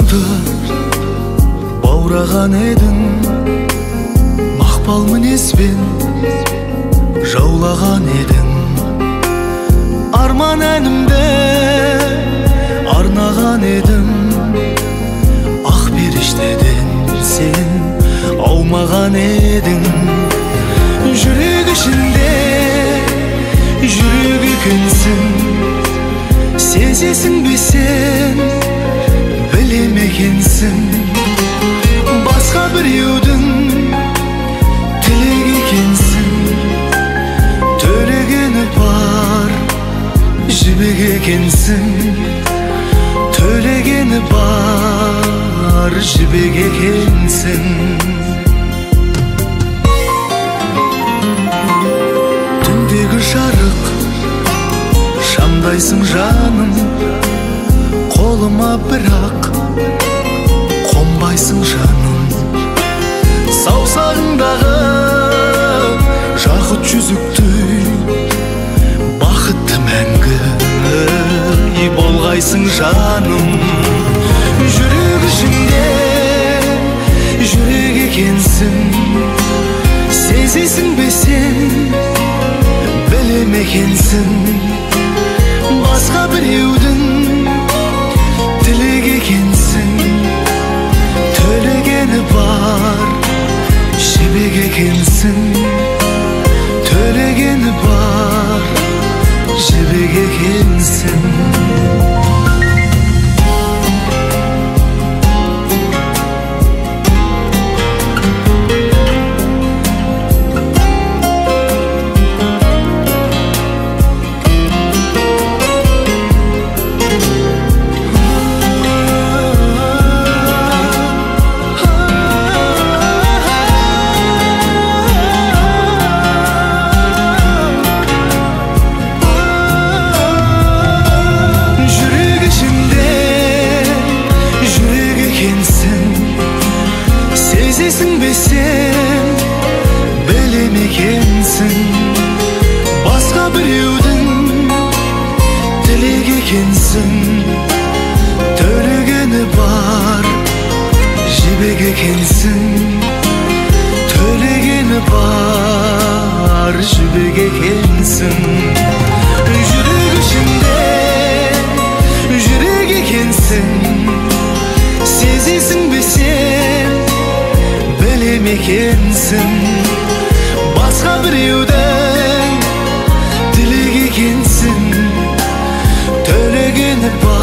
жүректі баураған едің, мақпал мінезбен жаулаған едің. Арман әнімді арнаған едім, ақ періштеден сен аумаған едің. Жүрек ішінде жүрек екенсің, сезесің бе сен, білем екенсің. Басқа біреудің тілек екенсің, төлегені бар жібек екенсің. Төлегені бар жібек екенсің. Түндегі жарық шамдайсың жаным, қолыма бірақ қонбайсың жаным. Саусағыңдағы жақұт жүзіктей бақытты мәңгі болғайсың жаным. Жүрек ішінде жүрек екенсің, сезесің бе сен, білем екенсің. Басқа біреудің тілек екенсің, төлегені бар жібек екенсің. Төлегені бар жібек екенсің. Сезесің бе сен, білем екенсің. Басқа біреудің тілек екенсің, төлегені бар жібек екенсің. Төлегені бар жібек екенсің. Жүрек ішінде жүрек екенсің, сезесің бе сен, білем екенсің. Басқа біреудің тілек екенсің, төлегені бар